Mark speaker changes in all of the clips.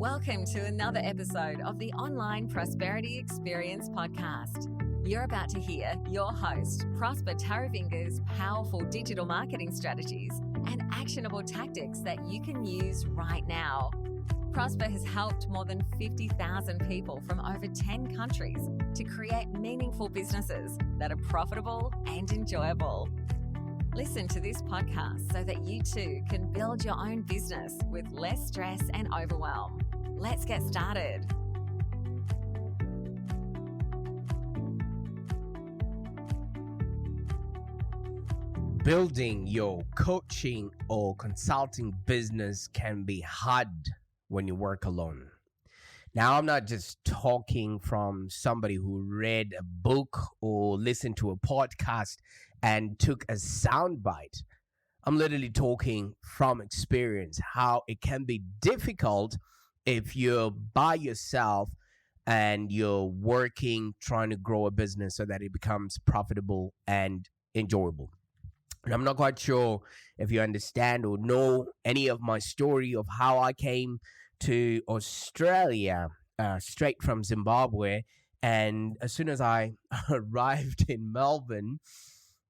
Speaker 1: Welcome to another episode of the Online Prosperity Experience podcast. You're about to hear your host, Prosper Taravinga's powerful digital marketing strategies and actionable tactics that you can use right now. Prosper has helped more than 50,000 people from over 10 countries to create meaningful businesses that are profitable and enjoyable. Listen to this podcast so that you too can build your own business with less stress and overwhelm. Let's get started.
Speaker 2: Building your coaching or consulting business can be hard when you work alone. Now, I'm not just talking from somebody who read a book or listened to a podcast and took a soundbite. I'm literally talking from experience, how it can be difficult if you're by yourself and you're working, trying to grow a business so that it becomes profitable and enjoyable. And I'm not quite sure if you understand or know any of my story of how I came to Australia, straight from Zimbabwe. And as soon as I arrived in Melbourne,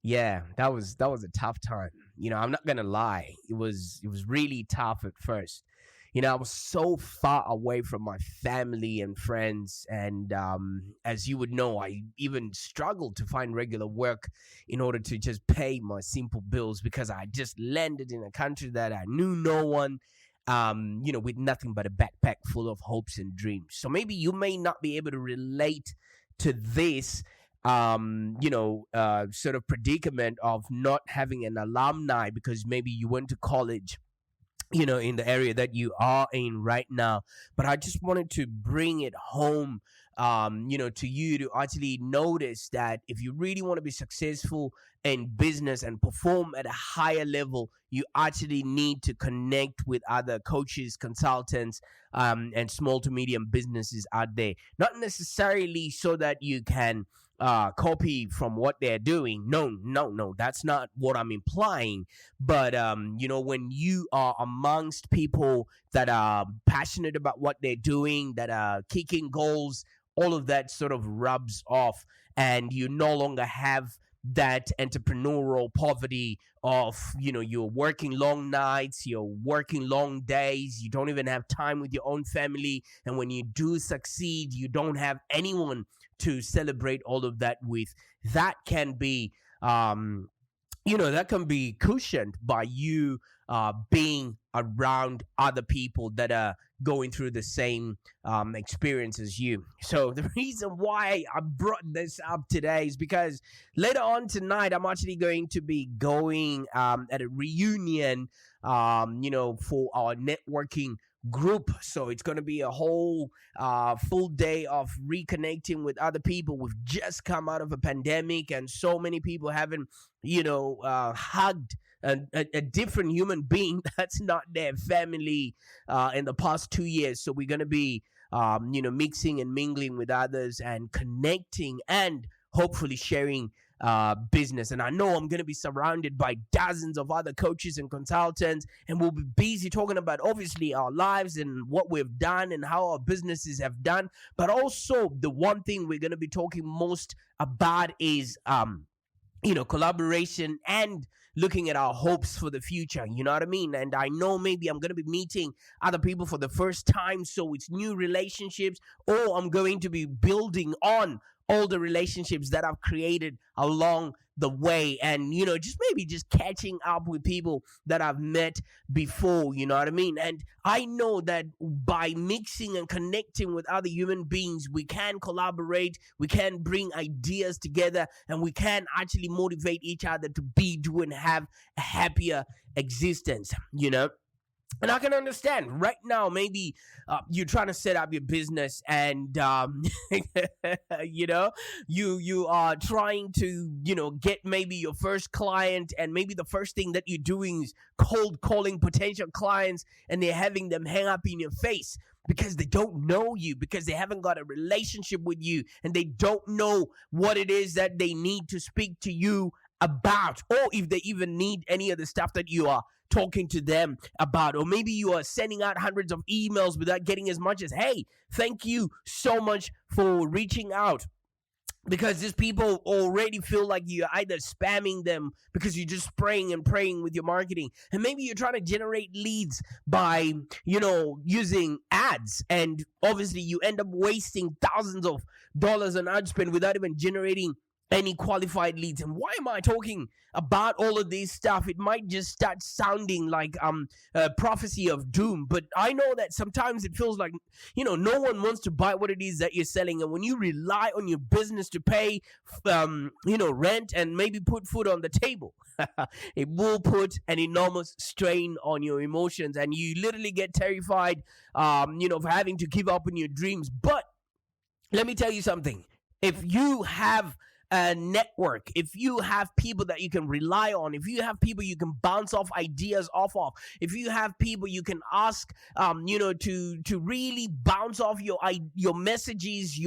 Speaker 2: that was a tough time. I'm not gonna lie. It was really tough at first. I was so far away from my family and friends, and as you would know, I even struggled to find regular work in order to just pay my simple bills because I just landed in a country that I knew no one, with nothing but a backpack full of hopes and dreams. So maybe you may not be able to relate to this, sort of predicament of not having an alumni because maybe you went to college, in the area that you are in right now. But I just wanted to bring it home, to you to actually notice that if you really want to be successful in business and perform at a higher level, you actually need to connect with other coaches, consultants, and small to medium businesses out there. Not necessarily so that you can copy from what they're doing. No, that's not what I'm implying. But, when you are amongst people that are passionate about what they're doing, that are kicking goals, all of that sort of rubs off, and you no longer have that entrepreneurial poverty of, you're working long nights, you're working long days, you don't even have time with your own family. And when you do succeed, you don't have anyone to celebrate all of that with. That can be, that can be cushioned by you being around other people that are going through the same experience as you. So the reason why I brought this up today is because later on tonight, I'm actually going to be going at a reunion, for our networking group. So it's going to be a whole full day of reconnecting with other people. We've just come out of a pandemic, and so many people haven't, hugged a different human being that's not their family in the past 2 years. So we're going to be, mixing and mingling with others and connecting and hopefully sharing business. And I know I'm going to be surrounded by dozens of other coaches and consultants, and we'll be busy talking about obviously our lives and what we've done and how our businesses have done. But also the one thing we're going to be talking most about is collaboration and looking at our hopes for the future. You know what I mean? And I know maybe I'm going to be meeting other people for the first time, so it's new relationships, or I'm going to be building on all the relationships that I've created along the way, and just catching up with people that I've met before. You know what I mean? And I know that by mixing and connecting with other human beings, we can collaborate, we can bring ideas together, and we can actually motivate each other to be, do, and have a happier existence. And I can understand right now, maybe you're trying to set up your business and, you are trying to, get maybe your first client, and maybe the first thing that you're doing is cold calling potential clients, and they're having them hang up in your face because they don't know you, because they haven't got a relationship with you, and they don't know what it is that they need to speak to you about, or if they even need any of the stuff that you are talking to them about. Or maybe you are sending out hundreds of emails without getting as much as, hey, thank you so much for reaching out, because these people already feel like you're either spamming them because you're just spraying and praying with your marketing. And maybe you're trying to generate leads by, using ads. And obviously you end up wasting thousands of dollars on ad spend without even generating any qualified leads. And why am I talking about all of this stuff? It might just start sounding like a prophecy of doom, but I know that sometimes it feels like no one wants to buy what it is that you're selling. And when you rely on your business to pay rent and maybe put food on the table, it will put an enormous strain on your emotions, and you literally get terrified for having to give up on your dreams. But let me tell you something. If you have a network, if you have people that you can rely on, if you have people you can bounce off ideas off of, if you have people you can ask to really bounce off your messages,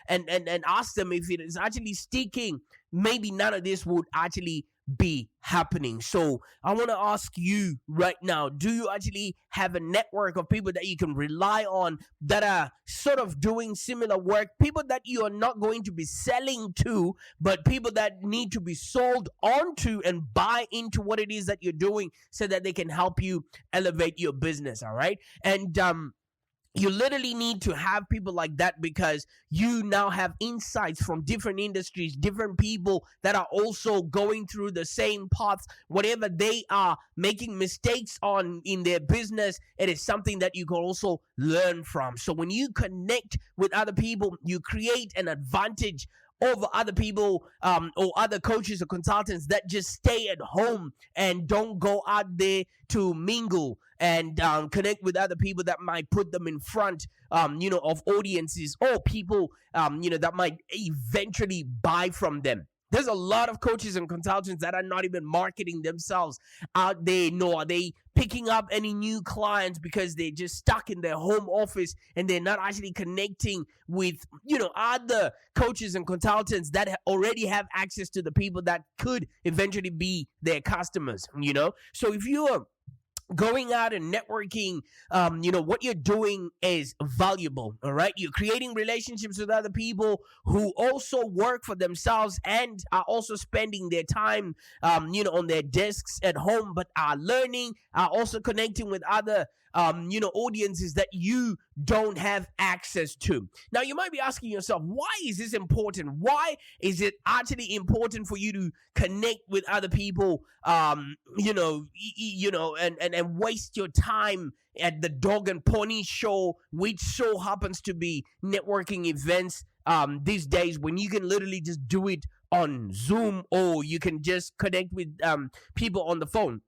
Speaker 2: and ask them if it is actually sticking, maybe none of this would actually be happening. So I want to ask you right now, do you actually have a network of people that you can rely on that are sort of doing similar work, people that you are not going to be selling to, but people that need to be sold onto and buy into what it is that you're doing so that they can help you elevate your business? All right. And you literally need to have people like that, because you now have insights from different industries, different people that are also going through the same paths. Whatever they are making mistakes on in their business, it is something that you can also learn from. So when you connect with other people, you create an advantage over other people or other coaches or consultants that just stay at home and don't go out there to mingle and connect with other people that might put them in front of audiences, or people that might eventually buy from them. There's a lot of coaches and consultants that are not even marketing themselves out there, nor are they picking up any new clients because they're just stuck in their home office and they're not actually connecting with, other coaches and consultants that already have access to the people that could eventually be their customers, So if you're going out and networking, what you're doing is valuable. All right. You're creating relationships with other people who also work for themselves and are also spending their time, on their desks at home, but are learning, are also connecting with other audiences that you don't have access to. Now, you might be asking yourself, why is this important? Why is it actually important for you to connect with other people, and waste your time at the dog and pony show, which so happens to be networking events these days, when you can literally just do it on Zoom, or you can just connect with people on the phone?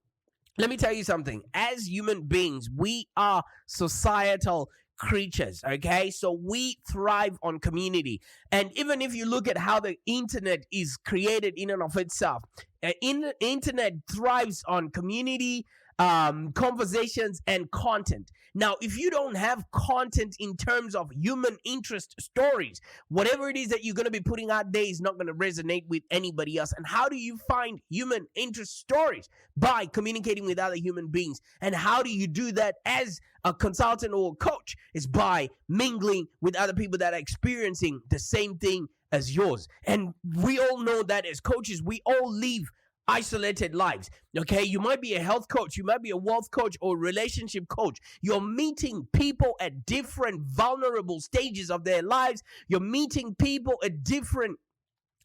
Speaker 2: Let me tell you something. As human beings, we are societal creatures, okay? So we thrive on community. And even if you look at how the internet is created in and of itself, internet thrives on community, conversations, and content. Now, if you don't have content in terms of human interest stories, whatever it is that you're going to be putting out there is not going to resonate with anybody else. And how do you find human interest stories? By communicating with other human beings. And how do you do that as a consultant or a coach? Is by mingling with other people that are experiencing the same thing as yours. And we all know that as coaches, we all live isolated lives. Okay, you might be a health coach, you might be a wealth coach or relationship coach. You're meeting people at different vulnerable stages of their lives. You're meeting people at different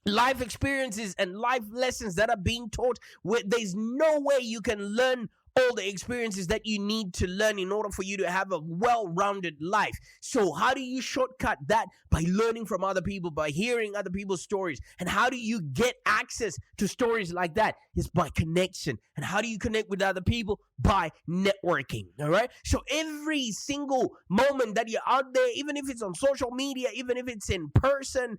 Speaker 2: life experiences and life lessons that are being taught. There's no way you can learn all the experiences that you need to learn in order for you to have a well-rounded life. So how do you shortcut that? By learning from other people, by hearing other people's stories. And how do you get access to stories like that? It's by connection. And how do you connect with other people? By networking. All right. So every single moment that you're out there, even if it's on social media, even if it's in person,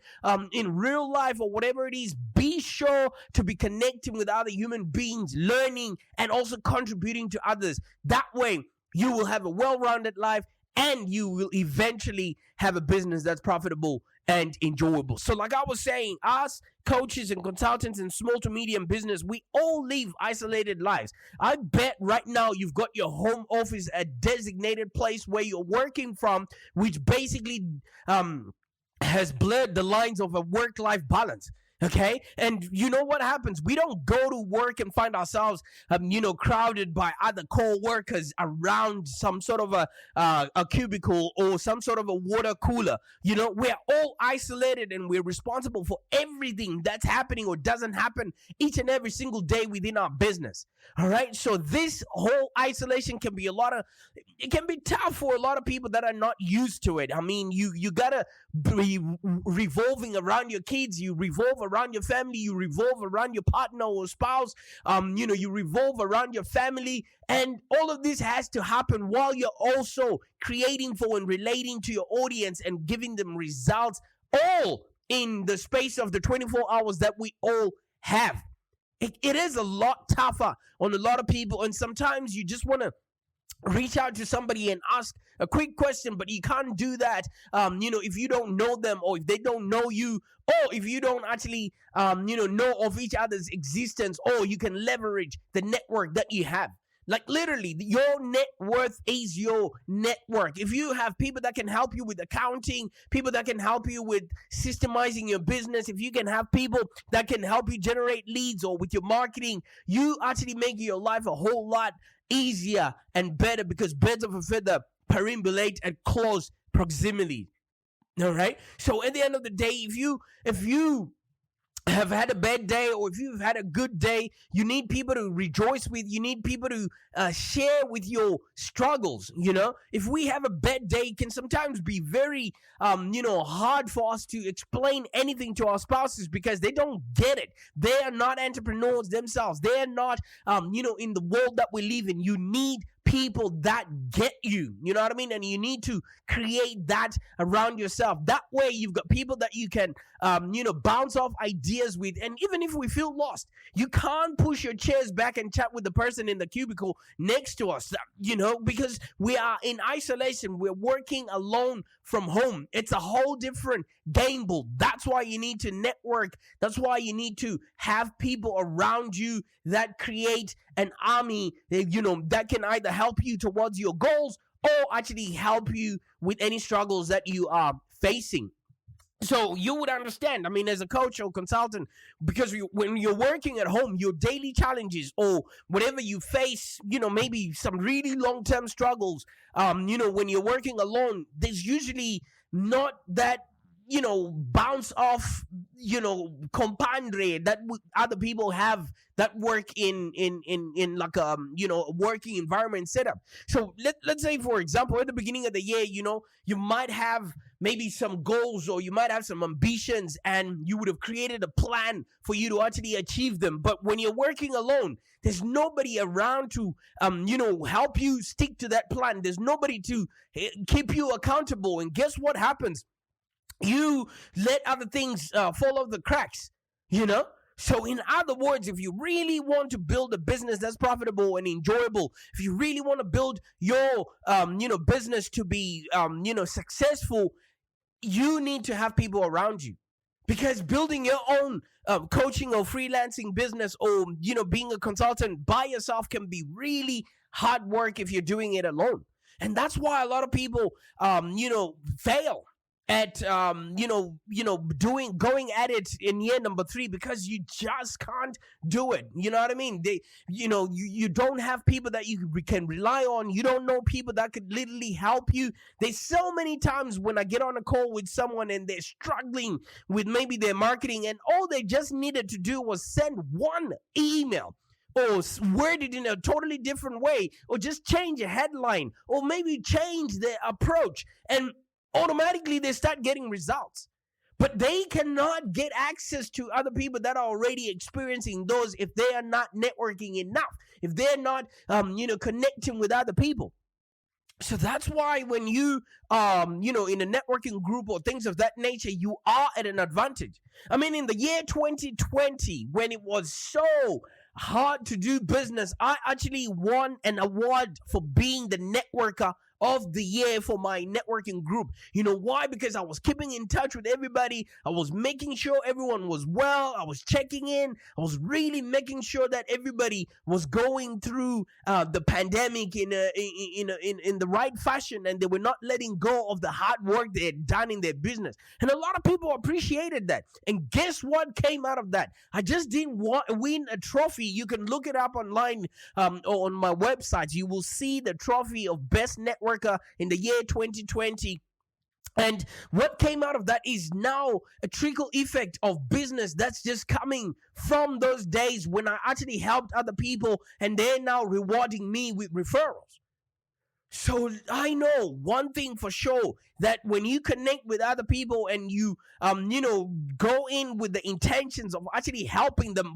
Speaker 2: in real life or whatever it is, be sure to be connecting with other human beings, learning and also contributing to others. That way, you will have a well-rounded life and you will eventually have a business that's profitable and enjoyable. So like I was saying, us coaches and consultants in small to medium business, we all live isolated lives. I bet right now you've got your home office, a designated place where you're working from, which basically has blurred the lines of a work-life balance. Okay, and you know what happens? We don't go to work and find ourselves, crowded by other co-workers around some sort of a cubicle or some sort of a water cooler. We're all isolated, and we're responsible for everything that's happening or doesn't happen each and every single day within our business. All right, so this whole isolation can be it can be tough for a lot of people that are not used to it. I mean, you gotta be revolving around your kids, you revolve around your family, you revolve around your partner or spouse, you revolve around your family, and all of this has to happen while you're also creating for and relating to your audience and giving them results, all in the space of the 24 hours that we all have. It is a lot tougher on a lot of people, and sometimes you just want to reach out to somebody and ask a quick question, but you can't do that if you don't know them, or if they don't know you, or if you don't actually know of each other's existence, or you can leverage the network that you have. Like literally, your net worth is your network. If you have people that can help you with accounting, people that can help you with systemizing your business, if you can have people that can help you generate leads or with your marketing, you actually make your life a whole lot easier and better, because birds of a feather perambulate at close proximity. All right. So at the end of the day, if you have had a bad day, or if you've had a good day, you need people to rejoice with. You need people to share with your struggles. If we have a bad day, it can sometimes be very hard for us to explain anything to our spouses, because they don't get it. They are not entrepreneurs themselves. They are not in the world that we live in. You need people that get you, you know what I mean? And you need to create that around yourself. That way you've got people that you can bounce off ideas with. And even if we feel lost, you can't push your chairs back and chat with the person in the cubicle next to us, because we are in isolation. We're working alone from home. It's a whole different game ball. That's why you need to network. That's why you need to have people around you that create an army, that can either help you towards your goals or actually help you with any struggles that you are facing. So you would understand, I mean, as a coach or consultant, because when you're working at home, your daily challenges or whatever you face, maybe some really long-term struggles, when you're working alone, there's usually not that bounce off, compadre that other people have that work in like a working environment setup. So let's say, for example, at the beginning of the year, you might have maybe some goals, or you might have some ambitions, and you would have created a plan for you to actually achieve them. But when you're working alone, there's nobody around to help you stick to that plan. There's nobody to keep you accountable. And guess what happens? You let other things fall off the cracks, So in other words, if you really want to build a business that's profitable and enjoyable, if you really want to build your, business to be, successful, you need to have people around you. Because building your own coaching or freelancing business, or, being a consultant by yourself can be really hard work if you're doing it alone. And that's why a lot of people, fail at going at it in year number 3, because you just can't do it. You know what I mean? You don't have people that you can rely on. You don't know people that could literally help you. There's so many times when I get on a call with someone and they're struggling with maybe their marketing, and all they just needed to do was send one email, or word it in a totally different way, or just change a headline, or maybe change their approach, and automatically they start getting results. But they cannot get access to other people that are already experiencing those if they are not networking enough, if they're not connecting with other people. So that's why when you in a networking group or things of that nature, you are at an advantage. I mean, in the year 2020, when it was so hard to do business, I actually won an award for being the networker of the year for my networking group. You know why? Because I was keeping in touch with everybody. I was making sure everyone was well. I was checking in. I was really making sure that everybody was going through the pandemic in the right fashion, and they were not letting go of the hard work they had done in their business. And a lot of people appreciated that. And guess what came out of that? I just didn't win a trophy. You can look it up online or on my website. You will see the trophy of best networker in the year 2020. And what came out of that is now a trickle effect of business that's just coming from those days when I actually helped other people, and they're now rewarding me with referrals. So I know one thing for sure, that when you connect with other people and you go in with the intentions of actually helping them,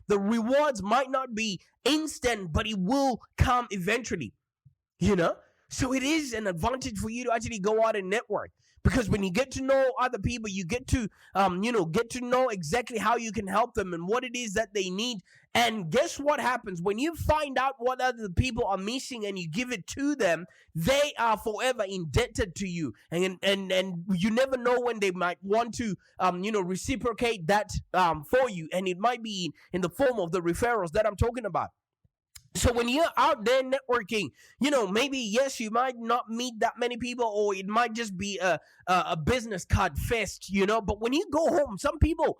Speaker 2: the rewards might not be instant, but it will come eventually. So it is an advantage for you to actually go out and network, because when you get to know other people, you get to know exactly how you can help them and what it is that they need. And guess what happens when you find out what other people are missing and you give it to them? They are forever indebted to you, and you never know when they might want to reciprocate that for you, and it might be in the form of the referrals that I'm talking about. So when you're out there networking, maybe, yes, you might not meet that many people, or it might just be a business card fest, but when you go home, some people,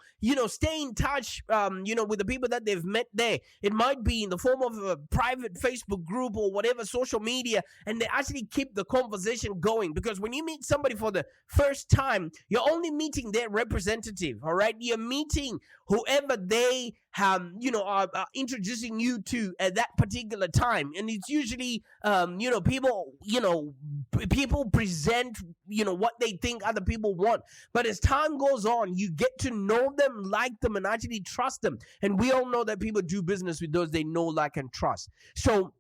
Speaker 2: stay in touch, with the people that they've met there. It might be in the form of a private Facebook group or whatever social media, and they actually keep the conversation going, because when you meet somebody for the first time, you're only meeting their representative, all right? You're meeting whoever they are introducing you to at that particular time. And it's usually people present what they think other people want, but as time goes on, you get to know them, like them, and actually trust them. And we all know that people do business with those they know, like, and trust. So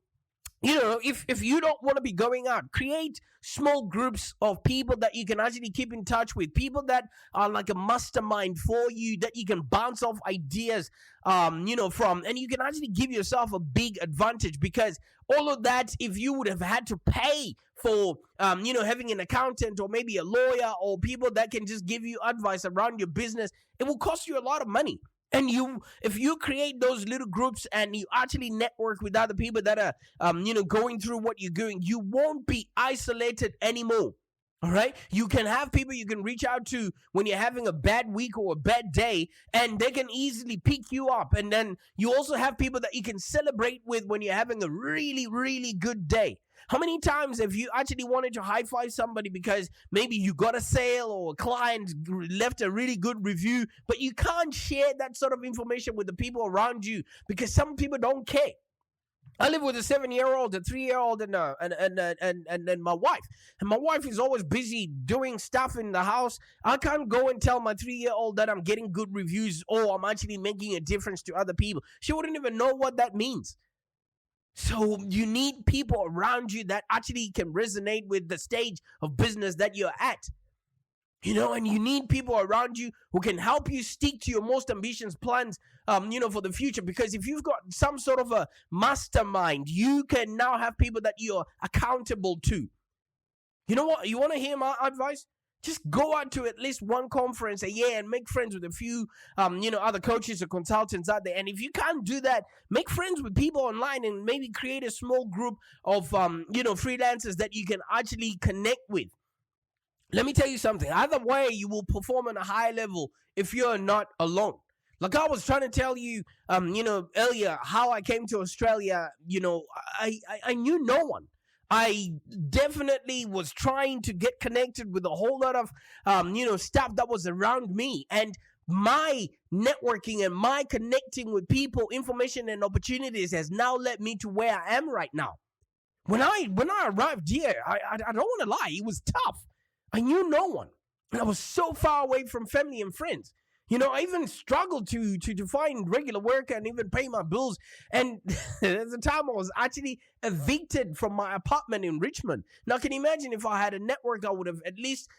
Speaker 2: if you don't want to be going out, create small groups of people that you can actually keep in touch with, people that are like a mastermind for you, that you can bounce off ideas from, and you can actually give yourself a big advantage, because all of that, if you would have had to pay for having an accountant or maybe a lawyer or people that can just give you advice around your business, it will cost you a lot of money. And if you create those little groups and you actually network with other people that are, going through what you're doing, you won't be isolated anymore. All right? You can have people you can reach out to when you're having a bad week or a bad day, and they can easily pick you up. And then you also have people that you can celebrate with when you're having a really, really good day. How many times have you actually wanted to high-five somebody because maybe you got a sale or a client left a really good review, but you can't share that sort of information with the people around you because some people don't care? I live with a 7-year-old, a 3-year-old, and my wife. And my wife is always busy doing stuff in the house. I can't go and tell my 3-year-old that I'm getting good reviews or I'm actually making a difference to other people. She wouldn't even know what that means. So you need people around you that actually can resonate with the stage of business that you're at. And you need people around you who can help you stick to your most ambitious plans, for the future. Because if you've got some sort of a mastermind, you can now have people that you're accountable to. You know what? You want to hear my advice? Just go out to at least one conference a year and make friends with a few, other coaches or consultants out there. And if you can't do that, make friends with people online and maybe create a small group of, freelancers that you can actually connect with. Let me tell you something. Either way, you will perform on a high level if you're not alone. Like I was trying to tell you, earlier, how I came to Australia. I knew no one. I definitely was trying to get connected with a whole lot of, stuff that was around me. And my networking and my connecting with people, information, and opportunities has now led me to where I am right now. When I arrived here, I don't want to lie, it was tough. I knew no one. And I was so far away from family and friends. I even struggled to find regular work and even pay my bills. And there's a time I was actually evicted from my apartment in Richmond. Now, can you imagine if I had a network, I would have at least,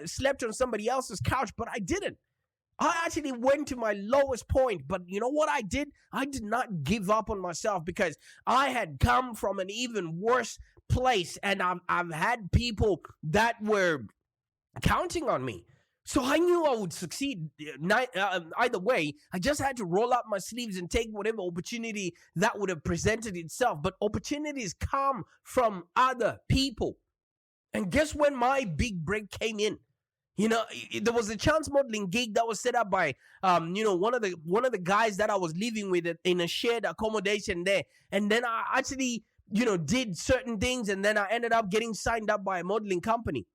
Speaker 2: slept on somebody else's couch, but I didn't. I actually went to my lowest point, but you know what I did? I did not give up on myself because I had come from an even worse place, and I've had people that were counting on me. So I knew I would succeed either way. I just had to roll up my sleeves and take whatever opportunity that would have presented itself. But opportunities come from other people. And guess when my big break came in? There was a chance modeling gig that was set up by one of the guys that I was living with in a shared accommodation there. And then I actually did certain things, and then I ended up getting signed up by a modeling company.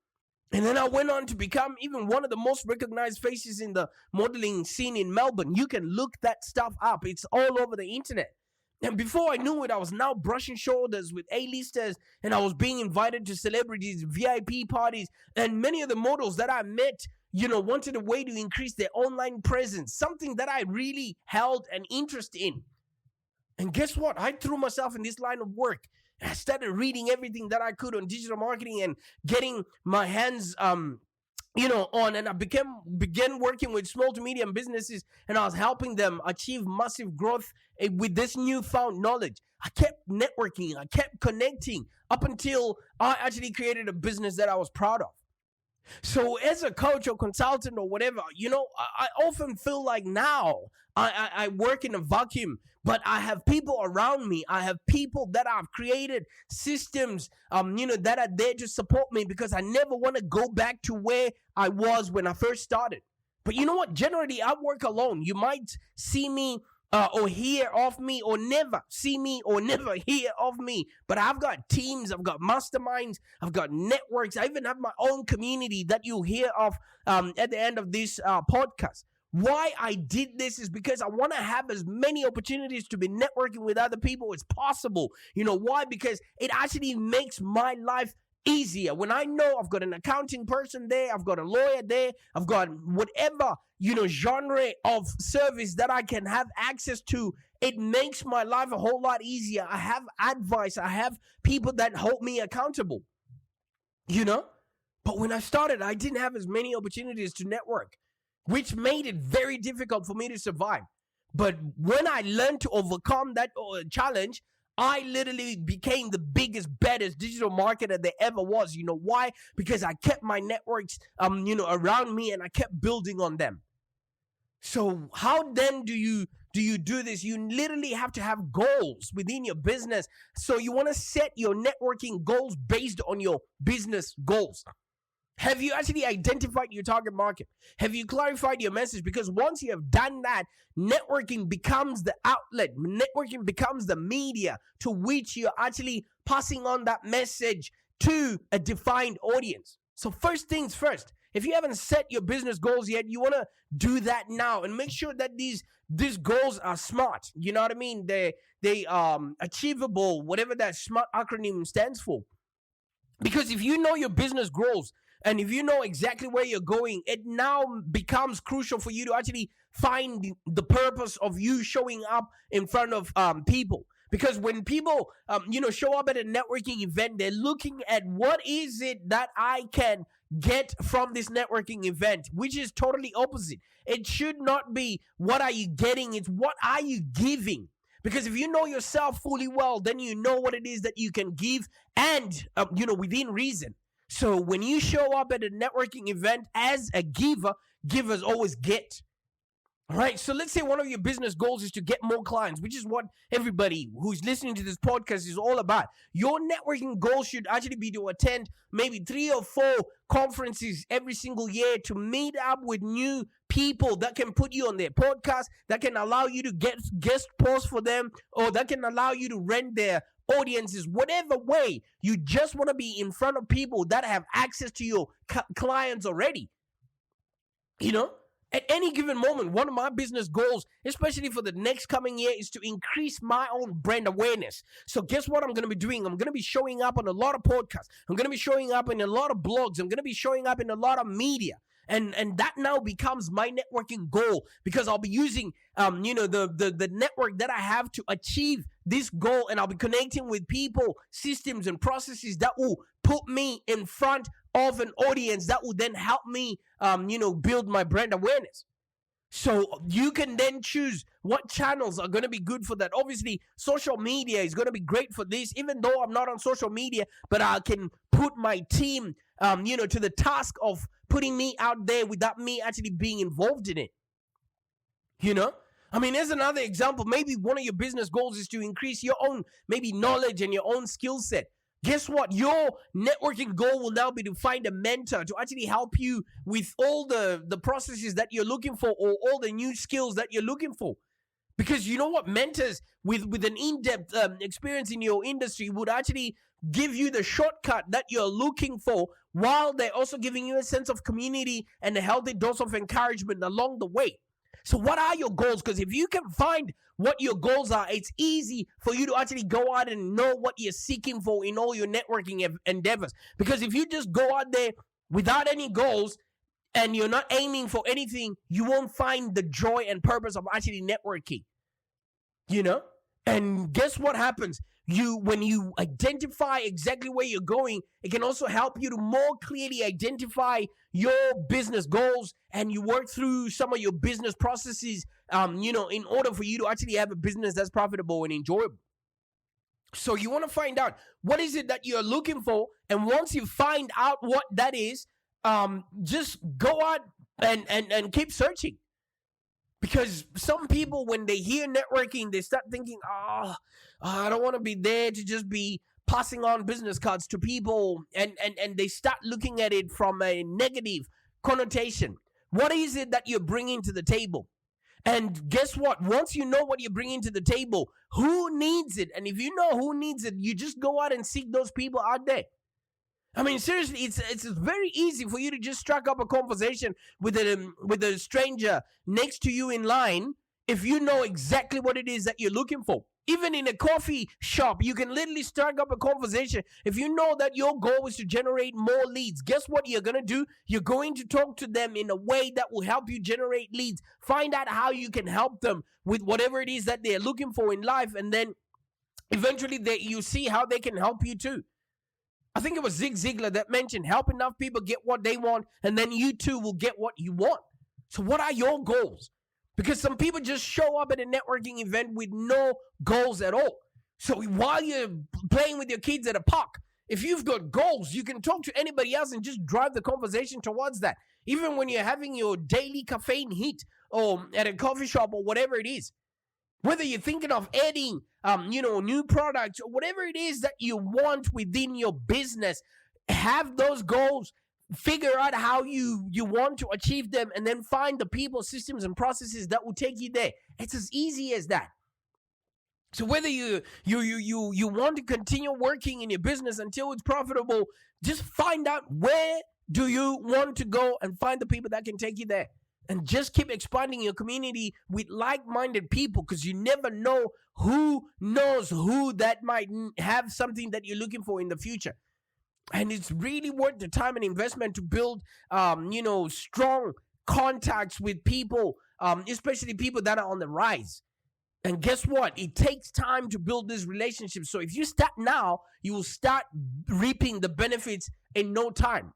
Speaker 2: And then I went on to become even one of the most recognized faces in the modeling scene in Melbourne. You can look that stuff up. It's all over the internet. And before I knew it, I was now brushing shoulders with A-listers, and I was being invited to celebrities, VIP parties, and many of the models that I met, wanted a way to increase their online presence, something that I really held an interest in. And guess what? I threw myself in this line of work. I started reading everything that I could on digital marketing and getting my hands on, and I began working with small to medium businesses, and I was helping them achieve massive growth with this newfound knowledge. I kept networking, I kept connecting up until I actually created a business that I was proud of. So as a coach or consultant or whatever, I often feel like now I work in a vacuum, but I have people around me. I have people that I've created systems, that are there to support me, because I never want to go back to where I was when I first started. But you know what? Generally, I work alone. You might see me or hear of me, or never see me or never hear of me. But I've got teams, I've got masterminds, I've got networks. I even have my own community that you'll hear of at the end of this podcast. Why I did this is because I want to have as many opportunities to be networking with other people as possible. Why? Because it actually makes my life easier. When I know I've got an accounting person there, I've got a lawyer there, I've got whatever, genre of service that I can have access to, it makes my life a whole lot easier. I have advice. I have people that hold me accountable, But when I started, I didn't have as many opportunities to network, which made it very difficult for me to survive. But when I learned to overcome that challenge, I literally became the biggest, baddest digital marketer there ever was. You know why? Because I kept my networks, around me, and I kept building on them. So how then do you do this? You literally have to have goals within your business. So you want to set your networking goals based on your business goals. Have you actually identified your target market? Have you clarified your message? Because once you have done that, networking becomes the outlet. Networking becomes the media to which you're actually passing on that message to a defined audience. So first things first, if you haven't set your business goals yet, you want to do that now and make sure that these goals are smart. You know what I mean? They achievable, whatever that SMART acronym stands for. Because if you know your business goals, and if you know exactly where you're going, it now becomes crucial for you to actually find the purpose of you showing up in front of people. Because when people, show up at a networking event, they're looking at what is it that I can get from this networking event, which is totally opposite. It should not be what are you getting, it's what are you giving. Because if you know yourself fully well, then you know what it is that you can give and, within reason. So when you show up at a networking event as a giver, givers always get. All right, so let's say one of your business goals is to get more clients, which is what everybody who's listening to this podcast is all about. Your networking goal should actually be to attend maybe 3 or 4 conferences every single year to meet up with new people that can put you on their podcast, that can allow you to get guest posts for them, or that can allow you to rent their audiences. Whatever way, you just want to be in front of people that have access to your clients already. At any given moment, one of my business goals, especially for the next coming year, is to increase my own brand awareness. So guess what I'm going to be doing? I'm going to be showing up on a lot of podcasts. I'm going to be showing up in a lot of blogs. I'm going to be showing up in a lot of media. And that now becomes my networking goal, because I'll be using the network that I have to achieve this goal, and I'll be connecting with people, systems, and processes that will put me in front of an audience that will then help me build my brand awareness. So you can then choose what channels are going to be good for that. Obviously, social media is going to be great for this, even though I'm not on social media, but I can put my team, to the task of putting me out there without me actually being involved in it. I mean, there's another example. Maybe one of your business goals is to increase your own, maybe knowledge and your own skill set. Guess what? Your networking goal will now be to find a mentor to actually help you with all the processes that you're looking for, or all the new skills that you're looking for. Because you know what? Mentors with an in-depth experience in your industry would actually give you the shortcut that you're looking for, while they're also giving you a sense of community and a healthy dose of encouragement along the way. So what are your goals? Because if you can find what your goals are, it's easy for you to actually go out and know what you're seeking for in all your networking endeavors. Because if you just go out there without any goals and you're not aiming for anything, you won't find the joy and purpose of actually networking. And guess what happens? When you identify exactly where you're going, it can also help you to more clearly identify your business goals, and you work through some of your business processes, in order for you to actually have a business that's profitable and enjoyable. So you want to find out what is it that you're looking for, and once you find out what that is, just go out and keep searching. Because some people, when they hear networking, they start thinking, I don't want to be there to just be passing on business cards to people. And they start looking at it from a negative connotation. What is it that you're bringing to the table? And guess what? Once you know what you're bringing to the table, who needs it? And if you know who needs it, you just go out and seek those people out there. I mean, seriously, it's very easy for you to just strike up a conversation with a stranger next to you in line if you know exactly what it is that you're looking for. Even in a coffee shop, you can literally strike up a conversation. If you know that your goal is to generate more leads, guess what you're going to do? You're going to talk to them in a way that will help you generate leads. Find out how you can help them with whatever it is that they're looking for in life, and then eventually you see how they can help you too. I think it was Zig Ziglar that mentioned help enough people get what they want, and then you too will get what you want. So what are your goals? Because some people just show up at a networking event with no goals at all. So while you're playing with your kids at a park, if you've got goals, you can talk to anybody else and just drive the conversation towards that. Even when you're having your daily caffeine hit, or at a coffee shop, or whatever it is. Whether you're thinking of adding, new products, or whatever it is that you want within your business, have those goals, figure out how you want to achieve them, and then find the people, systems, and processes that will take you there. It's as easy as that. So whether you want to continue working in your business until it's profitable, just find out where do you want to go and find the people that can take you there. And just keep expanding your community with like-minded people, because you never know who knows who that might have something that you're looking for in the future. And it's really worth the time and investment to build, strong contacts with people, especially people that are on the rise. And guess what? It takes time to build this relationship. So if you start now, you will start reaping the benefits in no time.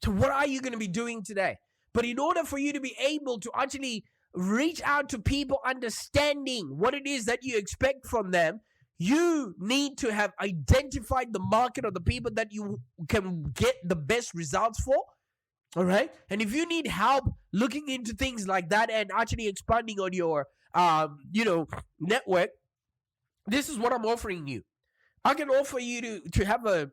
Speaker 2: So what are you going to be doing today? But in order for you to be able to actually reach out to people understanding what it is that you expect from them, you need to have identified the market or the people that you can get the best results for. All right. And if you need help looking into things like that and actually expanding on your, network, this is what I'm offering you. I can offer you to have a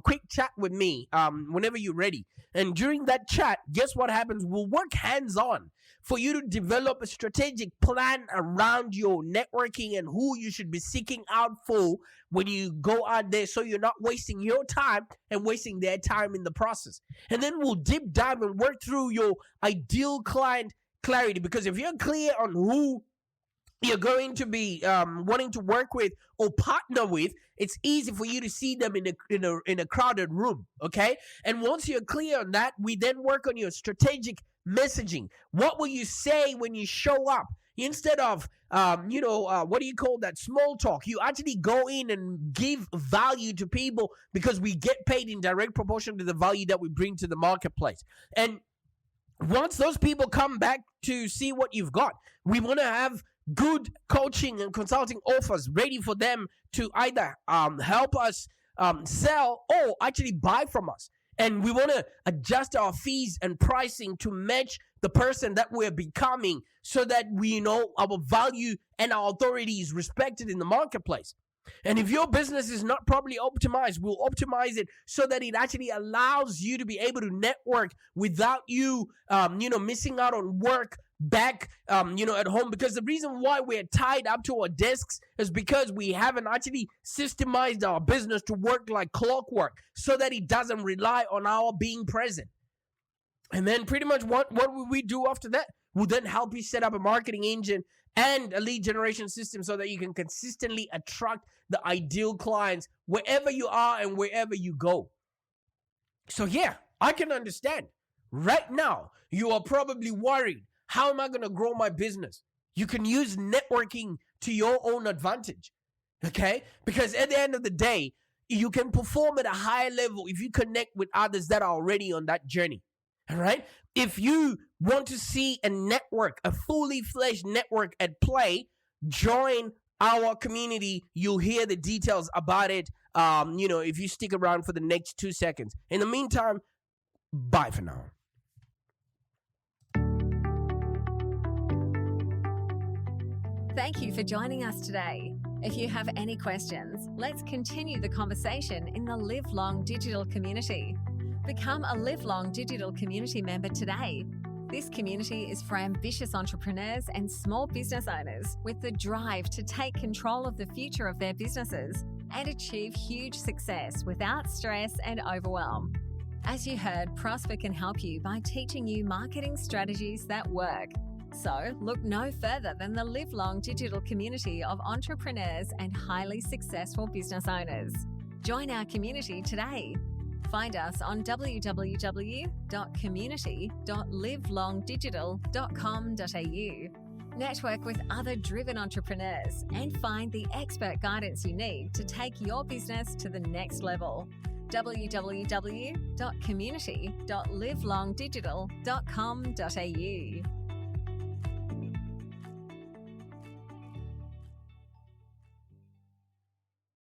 Speaker 2: quick chat with me whenever you're ready. And during that chat, guess what happens? We'll work hands-on for you to develop a strategic plan around your networking and who you should be seeking out for when you go out there, so you're not wasting your time and wasting their time in the process. And then we'll deep dive and work through your ideal client clarity, because if you're clear on who you're going to be wanting to work with or partner with, it's easy for you to see them in a crowded room, okay? And once you're clear on that, we then work on your strategic messaging. What will you say when you show up? Instead of, what do you call that, small talk, you actually go in and give value to people, because we get paid in direct proportion to the value that we bring to the marketplace. And once those people come back to see what you've got, we want to have good coaching and consulting offers ready for them to either help us sell or actually buy from us. And we want to adjust our fees and pricing to match the person that we're becoming, so that we know our value and our authority is respected in the marketplace. And if your business is not properly optimized, we'll optimize it so that it actually allows you to be able to network without you, missing out on work back, at home. Because the reason why we're tied up to our desks is because we haven't actually systemized our business to work like clockwork, so that it doesn't rely on our being present. And then pretty much what will we do after that? We'll then help you set up a marketing engine and a lead generation system so that you can consistently attract the ideal clients wherever you are and wherever you go. So yeah, I can understand. Right now, you are probably worried, how am I going to grow my business? You can use networking to your own advantage, okay? Because at the end of the day, you can perform at a higher level if you connect with others that are already on that journey, all right? If you want to see a network, a fully fledged network at play, join our community. You'll hear the details about it, if you stick around for the next 2 seconds. In the meantime, bye for now.
Speaker 1: Thank you for joining us today. If you have any questions, let's continue the conversation in the Live Long Digital community. Become a Live Long Digital community member today. This community is for ambitious entrepreneurs and small business owners with the drive to take control of the future of their businesses and achieve huge success without stress and overwhelm. As you heard, Prosper can help you by teaching you marketing strategies that work. So look no further than the Live Long Digital community of entrepreneurs and highly successful business owners. Join our community today. Find us on www.community.livelongdigital.com.au. Network with other driven entrepreneurs and find the expert guidance you need to take your business to the next level. www.community.livelongdigital.com.au